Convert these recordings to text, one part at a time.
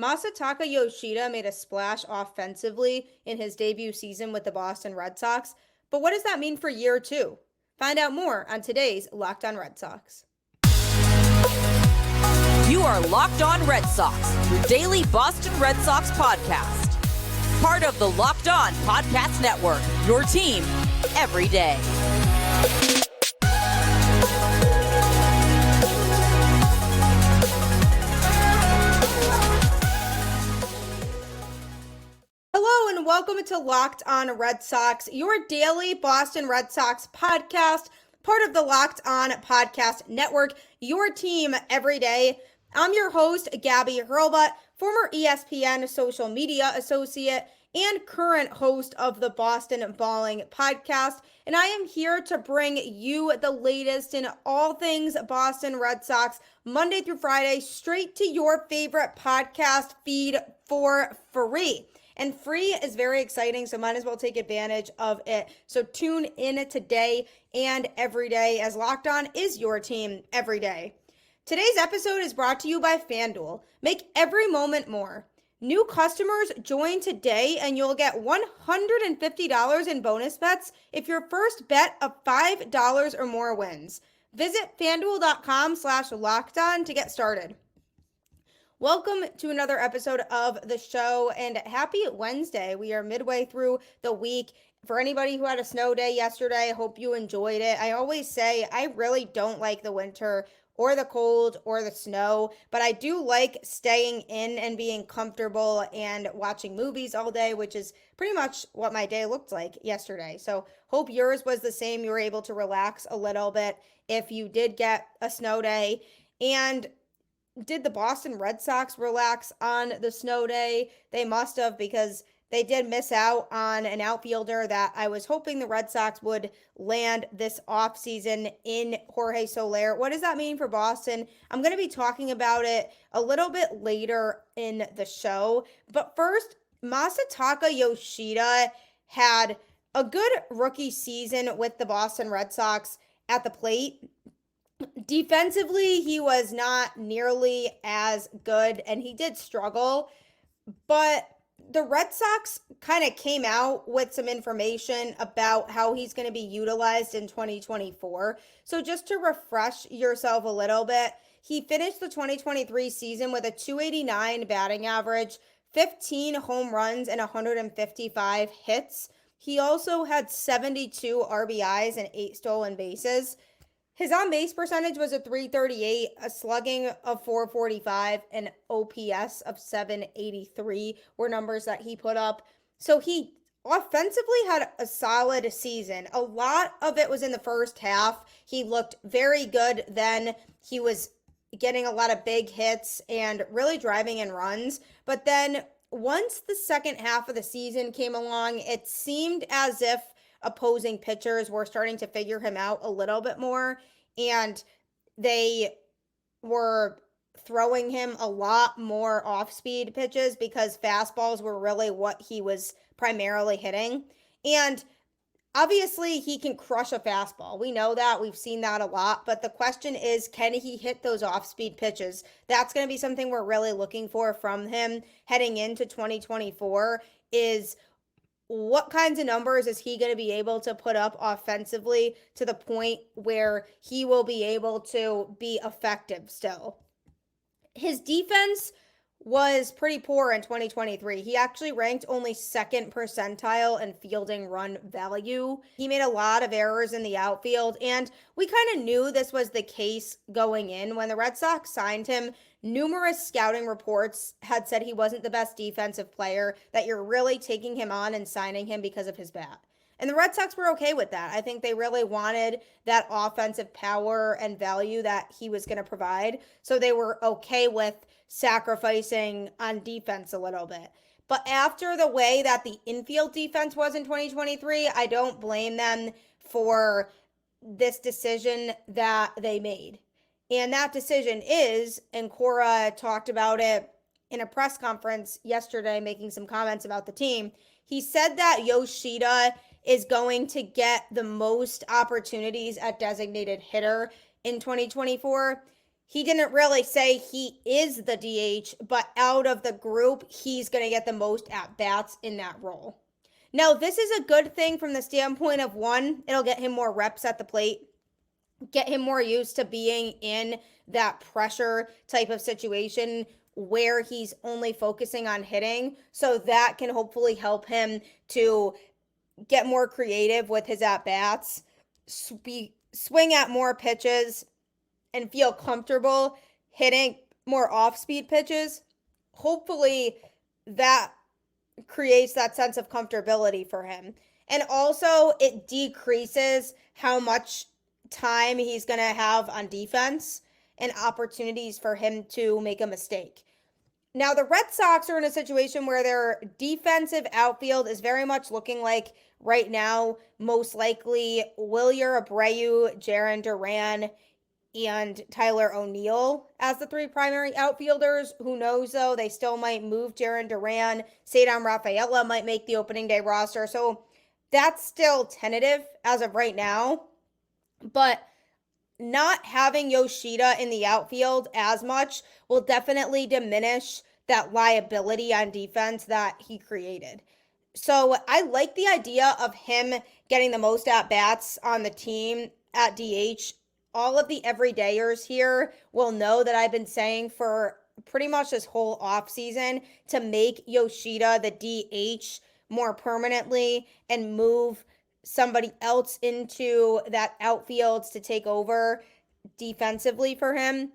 Masataka Yoshida made a splash offensively in his debut season with the Boston Red Sox, but what does that mean for year two? Find out more on today's Locked On Red Sox. You are Locked On Red Sox, your daily Boston Red Sox podcast. Part of the Locked On Podcast Network, your team every day. Hello and welcome to Locked On Red Sox, your daily Boston Red Sox podcast, part of the Locked On Podcast Network, your team every day. I'm your host, Gabby, former ESPN social media associate and current host of the Boston Balling podcast, and I am here to bring you the latest in all things Boston Red Sox, Monday through Friday, straight to your favorite podcast feed for free. And free is very exciting, so might as well take advantage of it. So tune in today and every day, as Locked On is your team every day. Today's episode is brought to you by FanDuel. Make every moment more. New customers join today and you'll get $150 in bonus bets if your first bet of $5 or more wins. Visit FanDuel.com/lockedon to get started. Welcome to another episode of the show, and happy Wednesday. We are midway through the week. For anybody who had a snow day yesterday, I hope you enjoyed it. I always say I really don't like the winter or the cold or the snow, but I do like staying in and being comfortable and watching movies all day, which is pretty much what my day looked like yesterday. So hope yours was the same. You were able to relax a little bit if you did get a snow day. And did the Boston Red Sox relax on the snow day? They must have, because they did miss out on an outfielder that I was hoping the Red Sox would land this offseason in Jorge Soler. What does that mean for Boston? I'm going to be talking about it a little bit later in the show. But first, Masataka Yoshida had a good rookie season with the Boston Red Sox at the plate. Defensively, he was not nearly as good, and he did struggle, but the Red Sox kind of came out with some information about how he's going to be utilized in 2024. So just to refresh yourself a little bit, he finished the 2023 season with a .289 batting average, 15 home runs, and 155 hits. He also had 72 RBIs and 8 stolen bases. His on-base percentage was a .338, a slugging of .445, and OPS of .783 were numbers that he put up. So he offensively had a solid season. A lot of it was in the first half. He looked very good then. He was getting a lot of big hits and really driving in runs. But then once the second half of the season came along, it seemed as if opposing pitchers were starting to figure him out a little bit more, and they were throwing him a lot more off-speed pitches because fastballs were really what he was primarily hitting. And obviously he can crush a fastball. We know that. We've seen that a lot. But the question is, can he hit those off-speed pitches? That's going to be something we're really looking for from him heading into 2024, is what kinds of numbers is he going to be able to put up offensively to the point where he will be able to be effective still? His defense was pretty poor in 2023. He actually ranked only second percentile in fielding run value. He made a lot of errors in the outfield, and we kind of knew this was the case going in. When the Red Sox signed him, numerous scouting reports had said he wasn't the best defensive player, that you're really taking him on and signing him because of his bat. And the Red Sox were okay with that. I think they really wanted that offensive power and value that he was going to provide. So they were okay with sacrificing on defense a little bit. But after the way that the infield defense was in 2023, I don't blame them for this decision that they made. And that decision is, and Cora talked about it in a press conference yesterday, making some comments about the team. He said that Yoshida is going to get the most opportunities at designated hitter in 2024. he didn't really say he is the DH, but out of the group, he's going to get the most at-bats in that role. Now, this is a good thing from the standpoint of, one, it'll get him more reps at the plate, get him more used to being in that pressure type of situation where he's only focusing on hitting. So that can hopefully help him to get more creative with his at-bats, swing at more pitches, and feel comfortable hitting more off-speed pitches. Hopefully that creates that sense of comfortability for him. And also it decreases how much time he's going to have on defense and opportunities for him to make a mistake. Now, the Red Sox are in a situation where their defensive outfield is very much looking like right now, most likely Wilyer Abreu, Jarren Duran, and Tyler O'Neill as the three primary outfielders. Who knows, though? They still might move Jarren Duran. Cedar Rafaela might make the opening day roster. So that's still tentative as of right now. But not having Yoshida in the outfield as much will definitely diminish that liability on defense that he created. So I like the idea of him getting the most at-bats on the team at DH. All of the everydayers here will know that I've been saying for pretty much this whole offseason to make Yoshida the DH more permanently and move somebody else into that outfield to take over defensively for him.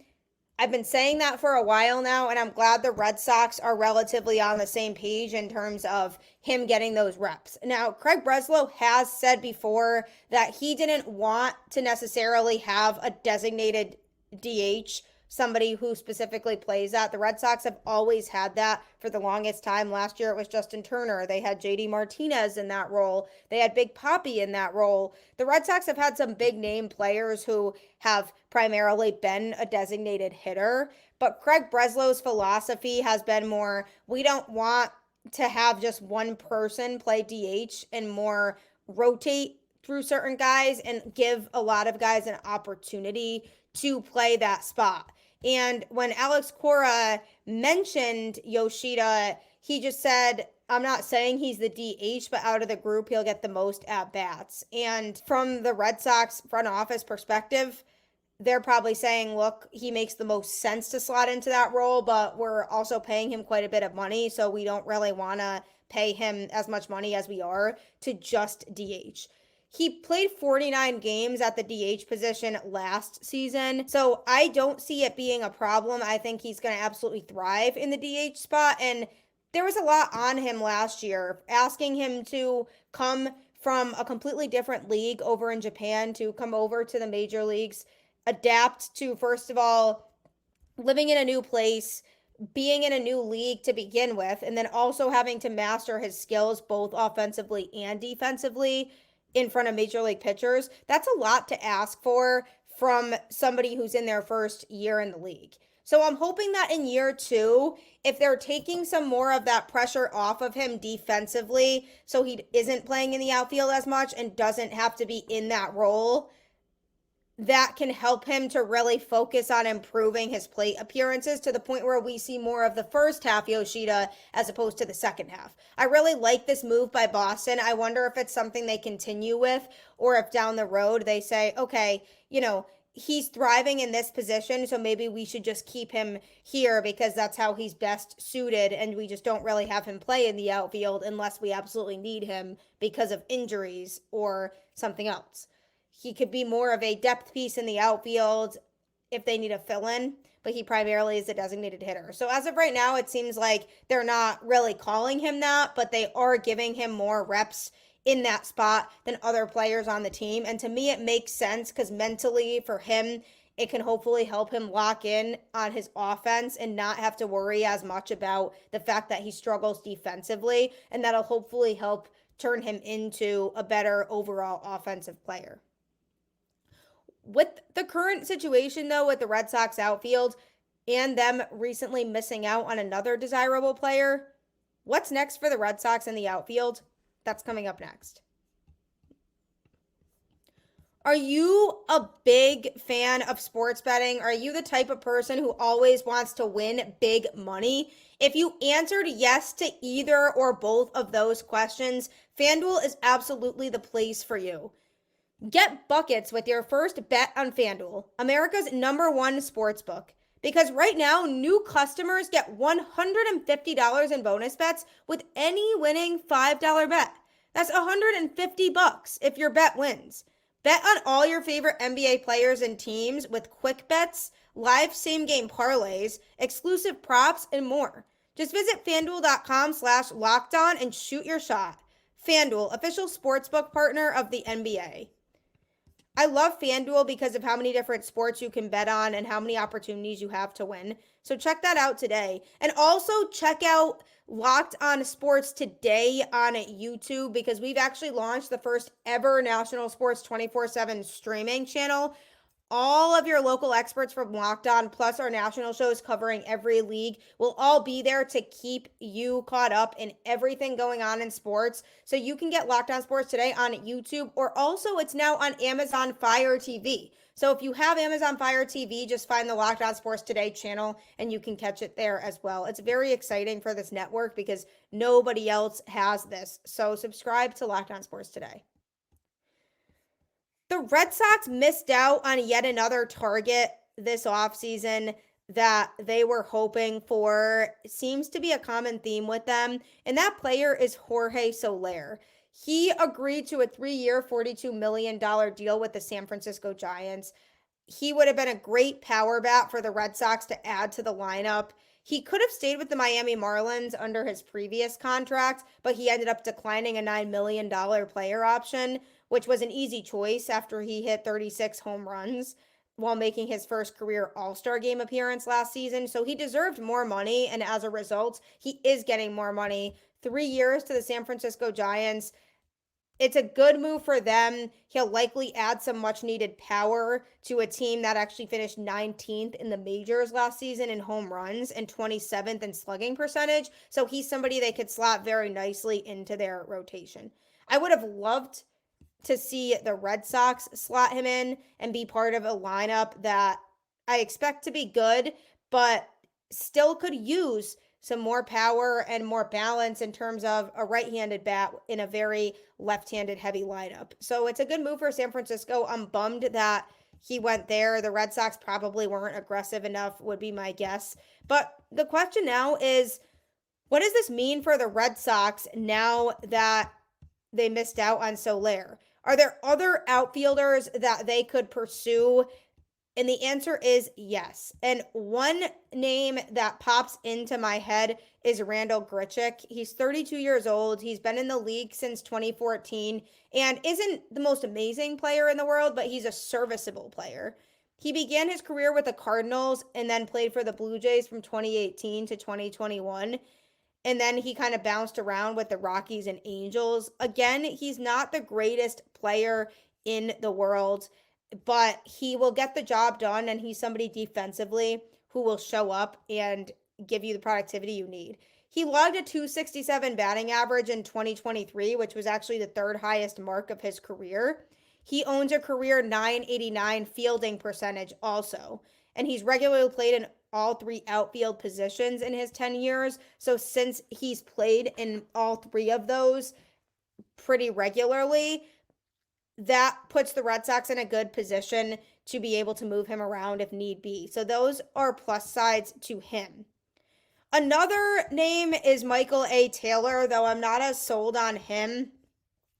I've been saying that for a while now, and I'm glad the Red Sox are relatively on the same page in terms of him getting those reps. Now, Craig Breslow has said before that he didn't want to necessarily have a designated DH, somebody who specifically plays that. The Red Sox have always had that for the longest time. Last year it was Justin Turner. They had JD Martinez in that role. They had Big Papi in that role. The Red Sox have had some big name players who have primarily been a designated hitter, but Craig Breslow's philosophy has been more, we don't want to have just one person play DH and more rotate through certain guys and give a lot of guys an opportunity to play that spot. And when Alex Cora mentioned Yoshida, he just said, I'm not saying he's the DH, but out of the group, he'll get the most at-bats. And from the Red Sox front office perspective, they're probably saying, look, he makes the most sense to slot into that role, but we're also paying him quite a bit of money, so we don't really want to pay him as much money as we are to just DH. He played 49 games at the DH position last season, so I don't see it being a problem. I think he's going to absolutely thrive in the DH spot, and there was a lot on him last year, asking him to come from a completely different league over in Japan to come over to the major leagues, adapt to, first of all, living in a new place, being in a new league to begin with, and then also having to master his skills both offensively and defensively in front of major league pitchers. That's a lot to ask for from somebody who's in their first year in the league. So I'm hoping that in year 2, if they're taking some more of that pressure off of him defensively, so he isn't playing in the outfield as much and doesn't have to be in that role, that can help him to really focus on improving his plate appearances to the point where we see more of the first half Yoshida as opposed to the second half. I really like this move by Boston. I wonder if it's something they continue with, or if down the road they say, okay, he's thriving in this position, so maybe we should just keep him here because that's how he's best suited, and we just don't really have him play in the outfield unless we absolutely need him because of injuries or something else. He could be more of a depth piece in the outfield if they need a fill-in, but he primarily is a designated hitter. So as of right now, it seems like they're not really calling him that, but they are giving him more reps in that spot than other players on the team. And to me, it makes sense because mentally for him, it can hopefully help him lock in on his offense and not have to worry as much about the fact that he struggles defensively. And that'll hopefully help turn him into a better overall offensive player. With the current situation, though, with the Red Sox outfield and them recently missing out on another desirable player, what's next for the Red Sox in the outfield? That's coming up next. Are you a big fan of sports betting? Are you the type of person who always wants to win big money? If you answered yes to either or both of those questions, FanDuel is absolutely the place for you. Get buckets with your first bet on FanDuel, America's #1 sportsbook. Because right now, new customers get $150 in bonus bets with any winning $5 bet. That's $150 if your bet wins. Bet on all your favorite NBA players and teams with quick bets, live same game parlays, exclusive props, and more. Just visit fanduel.com/lockedon and shoot your shot. FanDuel, official sportsbook partner of the NBA. I love FanDuel because of how many different sports you can bet on and how many opportunities you have to win. So check that out today. And also check out Locked On Sports today on YouTube because we've actually launched the first ever national sports 24/7 streaming channel. All of your local experts from Locked On, plus our national shows covering every league, will all be there to keep you caught up in everything going on in sports. So you can get Locked On Sports today on YouTube, or also it's now on Amazon Fire TV. So if you have Amazon Fire TV, just find the Locked On Sports Today channel and you can catch it there as well. It's very exciting for this network because nobody else has this. So subscribe to Locked On Sports Today. The Red Sox missed out on yet another target this offseason that they were hoping for. It seems to be a common theme with them, and that player is Jorge Soler. He agreed to a 3-year, $42 million deal with the San Francisco Giants. He would have been a great power bat for the Red Sox to add to the lineup. He could have stayed with the Miami Marlins under his previous contract, but he ended up declining a $9 million player option, which was an easy choice after he hit 36 home runs while making his first career All-Star game appearance last season. So he deserved more money, and as a result, he is getting more money. 3 years to the San Francisco Giants. It's a good move for them. He'll likely add some much needed power to a team that actually finished 19th in the majors last season in home runs and 27th in slugging percentage. So he's somebody they could slot very nicely into their rotation. I would have loved to see the Red Sox slot him in and be part of a lineup that I expect to be good, but still could use some more power and more balance in terms of a right-handed bat in a very left-handed heavy lineup. So it's a good move for San Francisco. I'm bummed that he went there. The Red Sox probably weren't aggressive enough, would be my guess. But the question now is, what does this mean for the Red Sox now that they missed out on Soler? Are there other outfielders that they could pursue? And the answer is yes. And one name that pops into my head is Randal Grichuk. He's 32 years old. He's been in the league since 2014 and isn't the most amazing player in the world, but he's a serviceable player. He began his career with the Cardinals and then played for the Blue Jays from 2018 to 2021. And then he kind of bounced around with the Rockies and Angels. Again, he's not the greatest player in the world, but he will get the job done, and he's somebody defensively who will show up and give you the productivity you need. He logged a .267 batting average in 2023, which was actually the third highest mark of his career. He owns a career .989 fielding percentage also, and he's regularly played in all 3 outfield positions in his 10 years. So since he's played in all 3 of those pretty regularly, that puts the Red Sox in a good position to be able to move him around if need be. So those are plus sides to him. Another name is Michael A. Taylor, though I'm not as sold on him.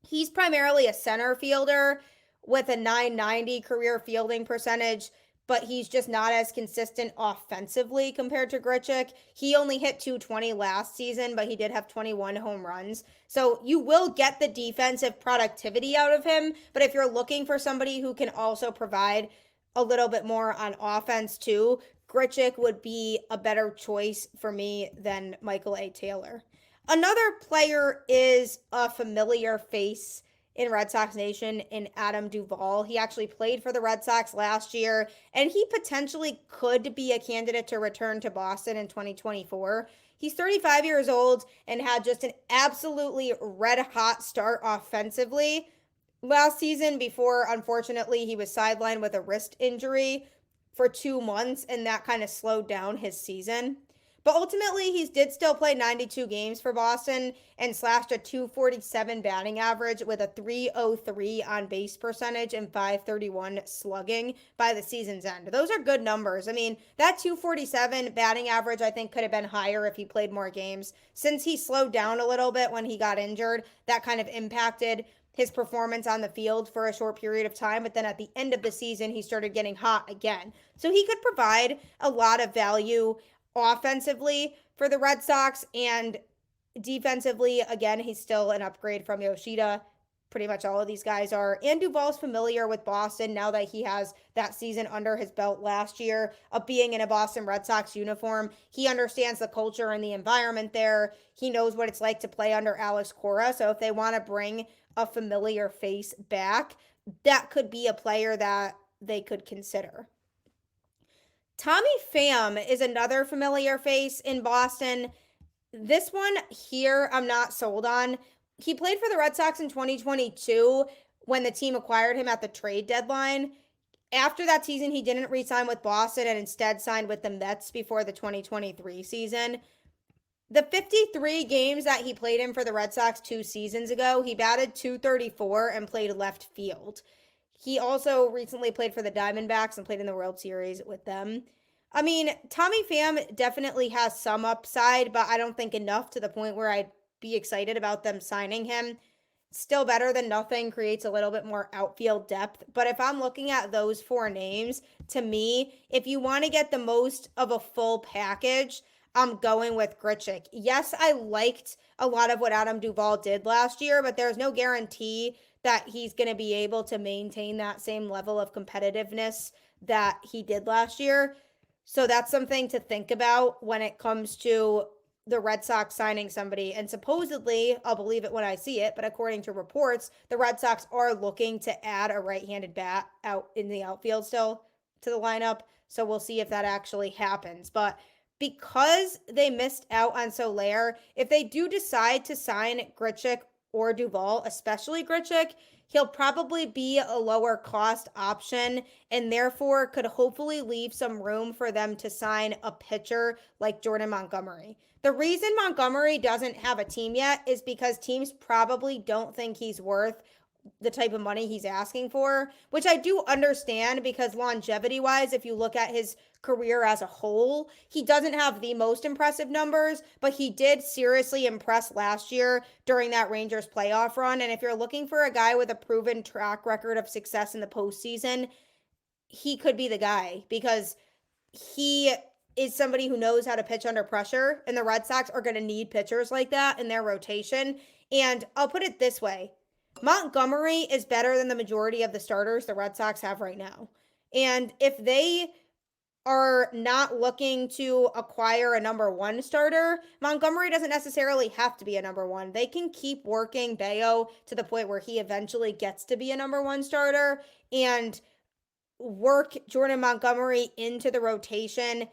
He's primarily a center fielder with a .990 career fielding percentage, but he's just not as consistent offensively compared to Grichuk. He only hit .220 last season, but he did have 21 home runs. So you will get the defensive productivity out of him, but if you're looking for somebody who can also provide a little bit more on offense too, Grichuk would be a better choice for me than Michael A. Taylor. Another player is a familiar face in Red Sox Nation in Adam Duvall. He actually played for the Red Sox last year, and he potentially could be a candidate to return to Boston in 2024. He's 35 years old and had just an absolutely red-hot start offensively last season before, unfortunately, he was sidelined with a wrist injury for 2 months, and that kind of slowed down his season. But ultimately, he did still play 92 games for Boston and slashed a 247 batting average with a 303 on base percentage and 531 slugging by the season's end. Those are good numbers. I mean, that 247 batting average, I think, could have been higher if he played more games. Since he slowed down a little bit when he got injured, that kind of impacted his performance on the field for a short period of time, but then at the end of the season, he started getting hot again. So he could provide a lot of value offensively for the Red Sox, and defensively, again, he's still an upgrade from Yoshida. Pretty much all of these guys are. And Duvall's familiar with Boston now that he has that season under his belt last year of being in a Boston Red Sox uniform. He understands the culture and the environment there. He knows what it's like to play under Alex Cora. So if they want to bring a familiar face back, that could be a player that they could consider. Tommy Pham is another familiar face in Boston. This one here, I'm not sold on. He played for the Red Sox in 2022 when the team acquired him at the trade deadline. After that season, he didn't re sign with Boston and instead signed with the Mets before the 2023 season. The 53 games that he played in for the Red Sox 2 seasons ago, he batted 234 and played left field. He also recently played for the Diamondbacks and played in the World Series with them. I mean, Tommy Pham definitely has some upside, but I don't think enough to the point where I'd be excited about them signing him. Still better than nothing, creates a little bit more outfield depth. But if I'm looking at those four names, to me, if you want to get the most of a full package, I'm going with Grichuk. Yes, I liked a lot of what Adam Duvall did last year, but there's no guarantee that he's going to be able to maintain that same level of competitiveness that he did last year. So that's something to think about when it comes to the Red Sox signing somebody. And supposedly, I'll believe it when I see it, but according to reports, the Red Sox are looking to add a right-handed bat out in the outfield still to the lineup. So we'll see if that actually happens. But because they missed out on Soler, if they do decide to sign Grichuk or Duvall, especially Grichuk, he'll probably be a lower cost option and therefore could hopefully leave some room for them to sign a pitcher like Jordan Montgomery. The reason Montgomery doesn't have a team yet is because teams probably don't think he's worth the type of money he's asking for, which I do understand because longevity wise, if you look at his career as a whole, he doesn't have the most impressive numbers, but he did seriously impress last year during that Rangers playoff run. And if you're looking for a guy with a proven track record of success in the postseason, he could be the guy because he is somebody who knows how to pitch under pressure, and the Red Sox are going to need pitchers like that in their rotation. And I'll put it this way: Montgomery is better than the majority of the starters the Red Sox have right now. And if they are not looking to acquire a number one starter, Montgomery doesn't necessarily have to be a number one. They can keep working Bayo to the point where he eventually gets to be a number one starter and work Jordan Montgomery into the rotation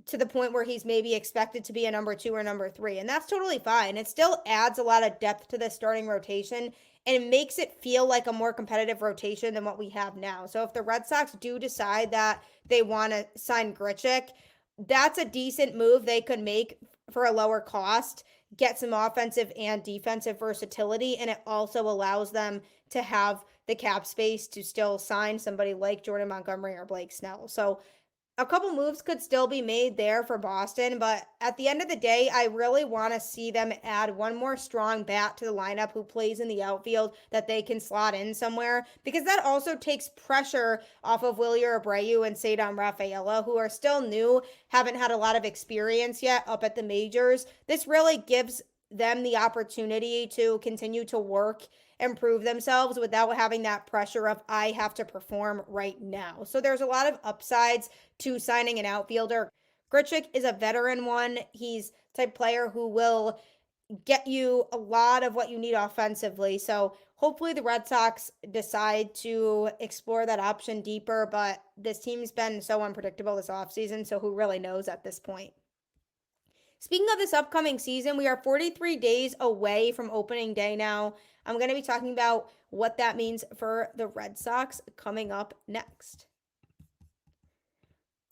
to the point where he's maybe expected to be a number two or number three. And that's totally fine. It still adds a lot of depth to the starting rotation and it makes it feel like a more competitive rotation than what we have now. So if the Red Sox do decide that they want to sign Grichuk, that's a decent move they could make for a lower cost, get some offensive and defensive versatility, and it also allows them to have the cap space to still sign somebody like Jordan Montgomery or Blake Snell. So a couple moves could still be made there for Boston, but at the end of the day, I really want to see them add one more strong bat to the lineup who plays in the outfield that they can slot in somewhere, because that also takes pressure off of Wilyer Abreu and Cedar Rafaela, who are still new, haven't had a lot of experience yet up at the majors. This really gives them the opportunity to continue to work and prove themselves without having that pressure of I have to perform right now. So there's a lot of upsides to signing an outfielder. Grichuk is a veteran one. He's the type player who will get you a lot of what you need offensively. So hopefully the Red Sox decide to explore that option deeper, but this team's been so unpredictable this offseason, so who really knows at this point. Speaking of this upcoming season, we are 43 days away from opening day now. I'm going to be talking about what that means for the Red Sox coming up next.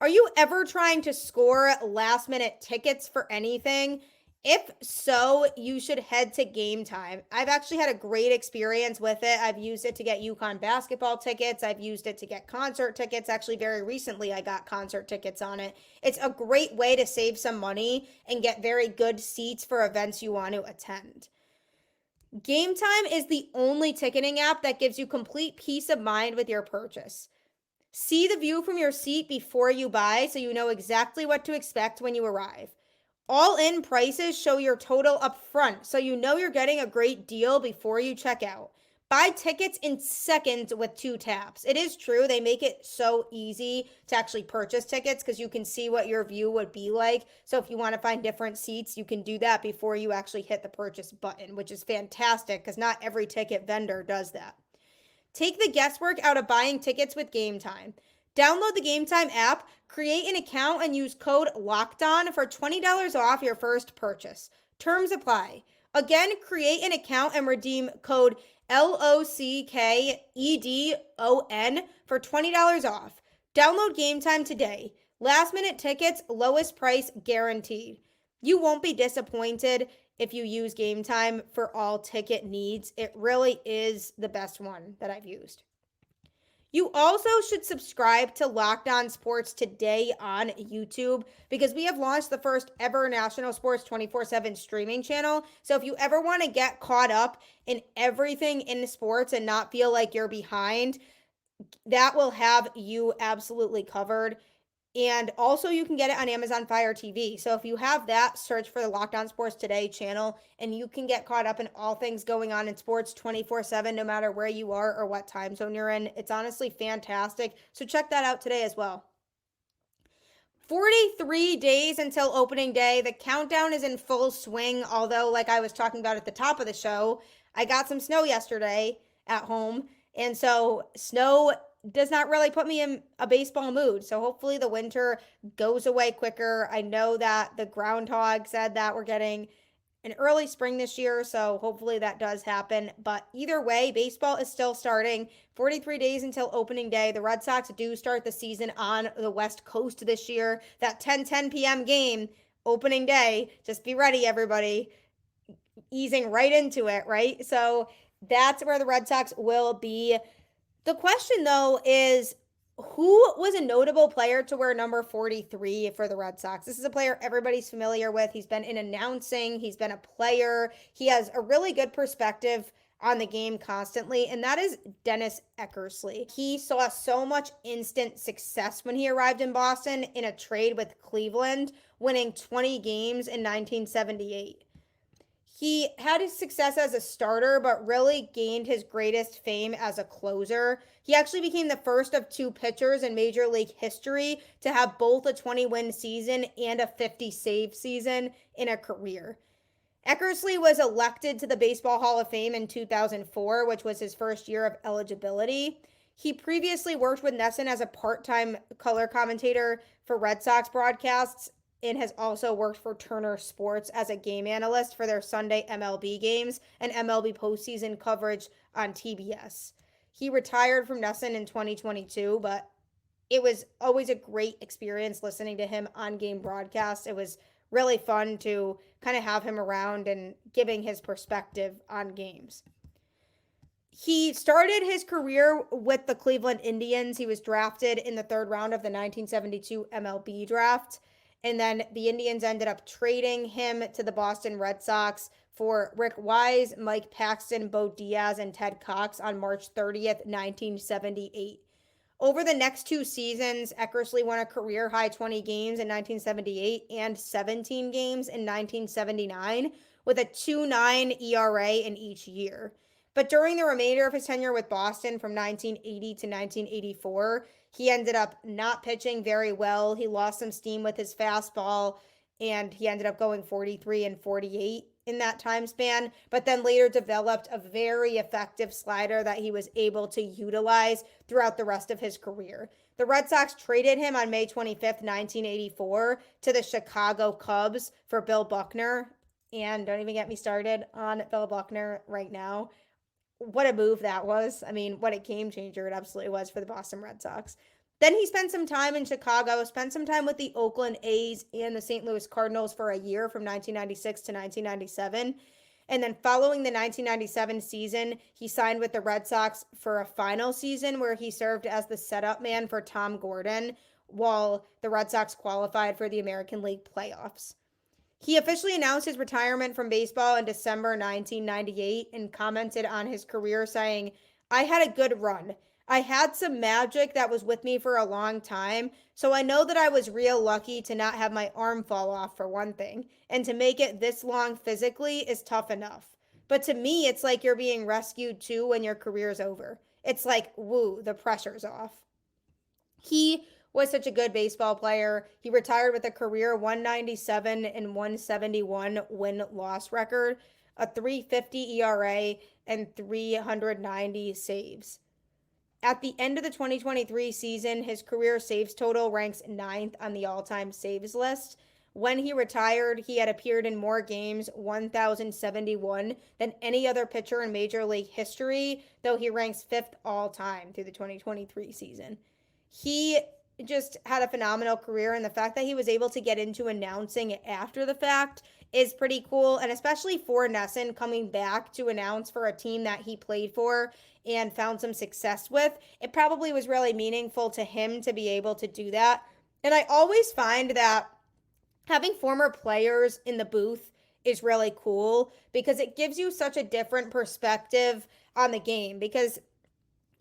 Are you ever trying to score last minute tickets for anything? If so, you should head to Gametime. I've actually had a great experience with it. I've used it to get UConn basketball tickets. I've used it to get concert tickets. Actually, very recently, I got concert tickets on it. It's a great way to save some money and get very good seats for events you want to attend. Gametime is the only ticketing app that gives you complete peace of mind with your purchase. See the view from your seat before you buy so you know exactly what to expect when you arrive. All in prices show your total up front, so you know you're getting a great deal before you check out. Buy tickets in seconds with 2 taps. It is true, they make it so easy to actually purchase tickets because you can see what your view would be like. So if you want to find different seats, you can do that before you actually hit the purchase button, which is fantastic because not every ticket vendor does that. Take the guesswork out of buying tickets with Gametime. Download the Gametime app, create an account, and use code LOCKEDON for $20 off your first purchase. Terms apply. Again, create an account and redeem code LOCKEDON for $20 off. Download Gametime today. Last minute tickets, lowest price guaranteed. You won't be disappointed if you use Gametime for all ticket needs. It really is the best one that I've used. You also should subscribe to Locked On Sports Today on YouTube because we have launched the first ever national sports 24/7 streaming channel. So if you ever want to get caught up in everything in sports and not feel like you're behind, that will have you absolutely covered. And also, you can get it on Amazon Fire TV. So if you have that, search for the Locked On Sports Today channel, and you can get caught up in all things going on in sports 24/7, no matter where you are or what time zone you're in. It's honestly fantastic. So check that out today as well. 43 days until opening day. The countdown is in full swing. Although, like I was talking about at the top of the show, I got some snow yesterday at home. And so snow does not really put me in a baseball mood. So hopefully the winter goes away quicker. I know that the groundhog said that we're getting an early spring this year, so hopefully that does happen. But either way, baseball is still starting. 43 days until opening day. The Red Sox do start the season on the West Coast this year. That 10 p.m. game, opening day. Just be ready, everybody. Easing right into it, right? So that's where the Red Sox will be. The question, though, is who was a notable player to wear number 43 for the Red Sox? This is a player everybody's familiar with. He's been in announcing. He's been a player. He has a really good perspective on the game constantly, and that is Dennis Eckersley. He saw so much instant success when he arrived in Boston in a trade with Cleveland, winning 20 games in 1978. He had his success as a starter, but really gained his greatest fame as a closer. He actually became the first of 2 pitchers in Major League history to have both a 20-win season and a 50-save season in a career. Eckersley was elected to the Baseball Hall of Fame in 2004, which was his first year of eligibility. He previously worked with NESN as a part-time color commentator for Red Sox broadcasts, and has also worked for Turner Sports as a game analyst for their Sunday MLB games and MLB postseason coverage on TBS. He retired from NESN in 2022, but it was always a great experience listening to him on game broadcasts. It was really fun to kind of have him around and giving his perspective on games. He started his career with the Cleveland Indians. He was drafted in the 3rd round of the 1972 MLB draft. And then the Indians ended up trading him to the Boston Red Sox for Rick Wise, Mike Paxton, Bo Diaz, and Ted Cox on March 30th, 1978. Over the next 2 seasons, Eckersley won a career-high 20 games in 1978 and 17 games in 1979 with a 2.9 ERA in each year. But during the remainder of his tenure with Boston from 1980 to 1984, he ended up not pitching very well. He lost some steam with his fastball, and he ended up going 43 and 48 in that time span, but then later developed a very effective slider that he was able to utilize throughout the rest of his career. The Red Sox traded him on May 25th, 1984 to the Chicago Cubs for Bill Buckner. And don't even get me started on Bill Buckner right now. What a move that was. I mean, what a game changer it absolutely was for the Boston Red Sox. Then he spent some time in Chicago, spent some time with the Oakland A's and the St. Louis Cardinals for a year from 1996 to 1997. And then following the 1997 season, he signed with the Red Sox for a final season where he served as the setup man for Tom Gordon while the Red Sox qualified for the American League playoffs. He officially announced his retirement from baseball in December 1998 and commented on his career saying, "I had a good run. I had some magic that was with me for a long time, so I know that I was real lucky to not have my arm fall off for one thing, and to make it this long physically is tough enough. But to me, it's like you're being rescued too when your career's over. It's like, woo, the pressure's off." He was such a good baseball player. He retired with a career 197 and 171 win-loss record, a 350 ERA, and 390 saves. At the end of the 2023 season, his career saves total ranks 9th on the all-time saves list. When he retired, he had appeared in more games, 1,071, than any other pitcher in Major League history, though he ranks 5th all-time through the 2023 season. He just had a phenomenal career, and the fact that he was able to get into announcing after the fact is pretty cool, and especially for NESN coming back to announce for a team that he played for and found some success with. It probably was really meaningful to him to be able to do that. And I always find that having former players in the booth is really cool because it gives you such a different perspective on the game. Because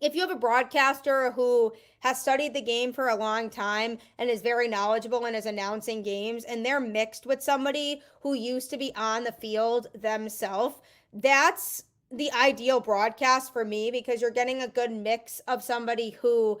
if you have a broadcaster who has studied the game for a long time and is very knowledgeable and is announcing games, and they're mixed with somebody who used to be on the field themselves, that's the ideal broadcast for me because you're getting a good mix of somebody who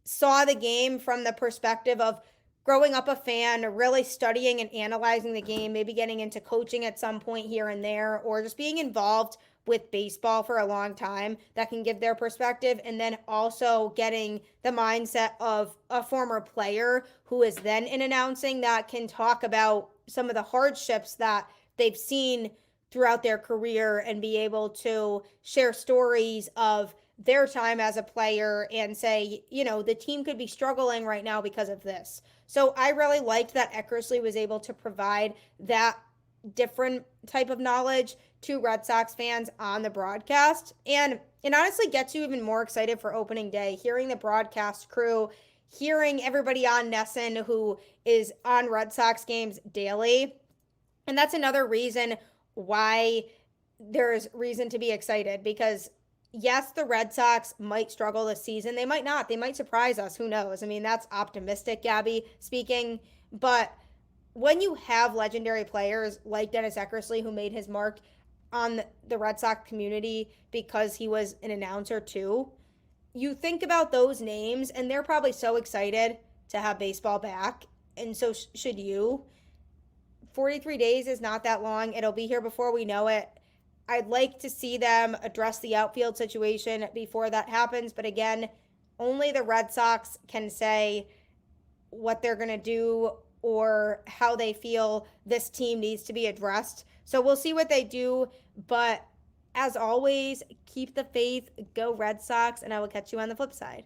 saw the game from the perspective of growing up a fan, really studying and analyzing the game, maybe getting into coaching at some point here and there, or just being involved with baseball for a long time that can give their perspective, and then also getting the mindset of a former player who is then in announcing that can talk about some of the hardships that they've seen throughout their career and be able to share stories of their time as a player and say, you know, the team could be struggling right now because of this. So I really liked that Eckersley was able to provide that different type of knowledge to Red Sox fans on the broadcast. And it honestly gets you even more excited for opening day, hearing the broadcast crew, hearing everybody on NESN who is on Red Sox games daily. And that's another reason why there's reason to be excited because yes, the Red Sox might struggle this season. They might not. They might surprise us. Who knows? I mean, that's optimistic, Gabby speaking. But when you have legendary players like Dennis Eckersley, who made his mark on the Red Sox community because he was an announcer too, you think about those names and they're probably so excited to have baseball back. And so should you. 43 days is not that long. It'll be here before we know it. I'd like to see them address the outfield situation before that happens. But again, only the Red Sox can say what they're going to do or how they feel this team needs to be addressed. So we'll see what they do. But as always, keep the faith, go Red Sox, and I will catch you on the flip side.